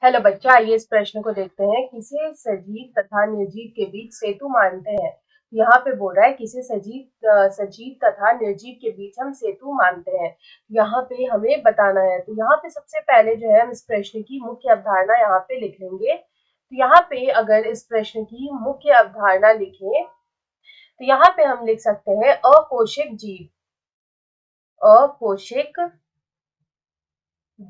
Hello बच्चा, आइए इस प्रश्न को देखते हैं। किसी सजीव तथा निर्जीव के बीच सेतु मानते हैं। यहाँ पे बोल रहा है किसी सजीव तथा निर्जीव के बीच हम सेतु मानते हैं। यहाँ पे हमें बताना है। तो यहाँ पे सबसे पहले जो है हम इस प्रश्न की मुख्य अवधारणा यहाँ पे लिख लेंगे। तो यहाँ पे अगर इस प्रश्न की मुख्य अवधारणा लिखें तो यहाँ पे हम लिख सकते हैं अकोशिक जीव। अकोशिक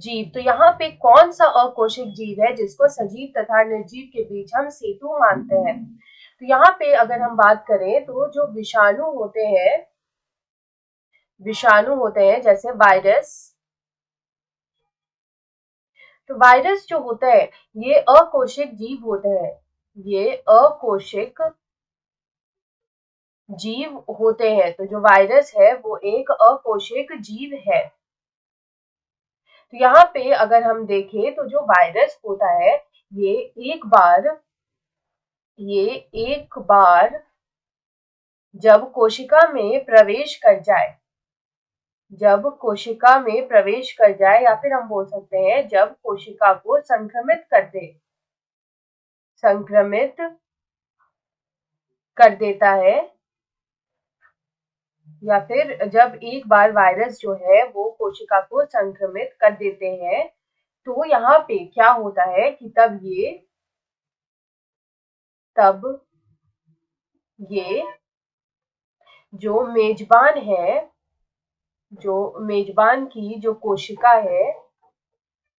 जीव। तो यहाँ पे कौन सा अकोशिक जीव है जिसको सजीव तथा निर्जीव के बीच हम सेतु मानते हैं। तो यहाँ पे अगर हम बात करें तो जो विषाणु होते हैं जैसे वायरस। तो वायरस जो होता है ये अकोशिक जीव होते हैं। ये अकोशिक जीव होते हैं। तो जो वायरस है वो एक अकोशिक जीव है। तो यहाँ पे अगर हम देखें तो जो वायरस होता है ये एक बार जब कोशिका में प्रवेश कर जाए या फिर हम बोल सकते हैं जब कोशिका को संक्रमित कर देता है, या फिर जब एक बार वायरस जो है वो कोशिका को संक्रमित कर देते हैं तो यहाँ पे क्या होता है कि तब ये जो मेजबान की जो कोशिका है,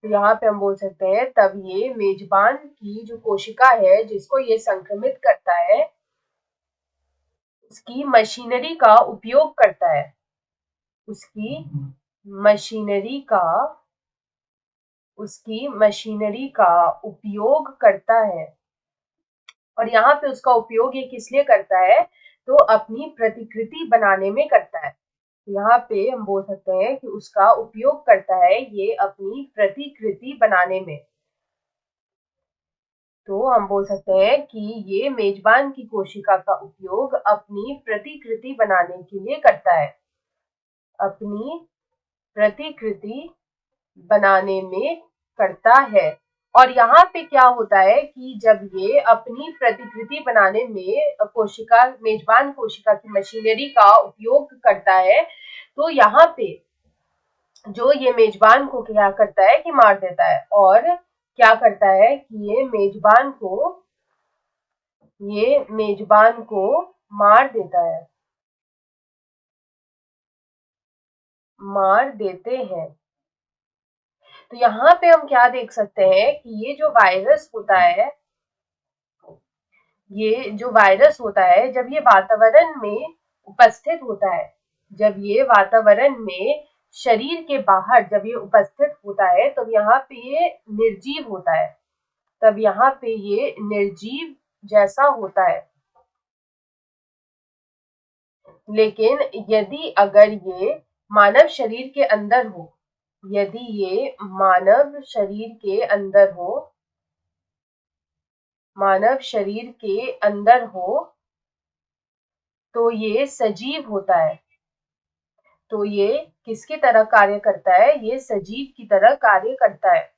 तो यहाँ पे हम बोल सकते हैं तब ये मेजबान की जो कोशिका है जिसको ये संक्रमित करता है उसकी मशीनरी का उपयोग करता है। उसकी मशीनरी का उपयोग करता है। और यहाँ पे उसका उपयोग ये किस लिए करता है तो अपनी प्रतिकृति बनाने में करता है। यहाँ पे हम बोल सकते हैं कि उसका उपयोग करता है ये अपनी प्रतिकृति बनाने में। तो हम बोल सकते हैं कि ये मेजबान की कोशिका का उपयोग अपनी प्रतिकृति बनाने के लिए करता है। अपनी प्रतिकृति बनाने में करता है। और यहाँ पे क्या होता है कि जब ये अपनी प्रतिकृति बनाने में मेजबान कोशिका की मशीनरी का उपयोग करता है तो यहाँ पे जो ये मेजबान को क्या करता है कि मार देता है। और क्या करता है कि ये मेजबान को मार देते हैं। तो यहाँ पे हम क्या देख सकते हैं कि ये जो वायरस होता है जब ये वातावरण में उपस्थित होता है, जब ये वातावरण में शरीर के बाहर जब ये उपस्थित होता है तब यहाँ पे ये निर्जीव होता है। तब यहाँ पे ये निर्जीव जैसा होता है। लेकिन यदि अगर ये मानव शरीर के अंदर हो, यदि ये मानव शरीर के अंदर हो तो ये सजीव होता है। तो ये किसकी तरह कार्य करता है, ये सजीव की तरह कार्य करता है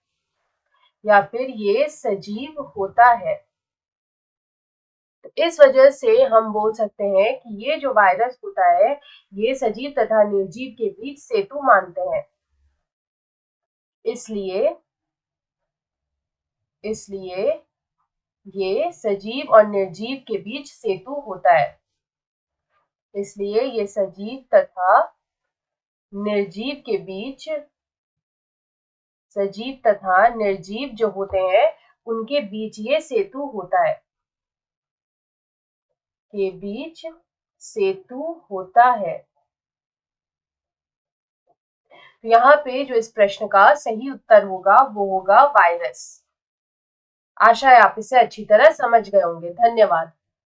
या फिर ये सजीव होता है। तो इस वजह से हम बोल सकते हैं कि ये जो वायरस होता है ये सजीव तथा निर्जीव के बीच सेतु मानते हैं। इसलिए ये सजीव और निर्जीव के बीच सेतु होता है। इसलिए ये सजीव तथा निर्जीव जो होते हैं उनके बीच ये सेतु होता है, तो यहाँ पे जो इस प्रश्न का सही उत्तर होगा वो होगा वायरस। आशा है आप इसे अच्छी तरह समझ गए होंगे। धन्यवाद।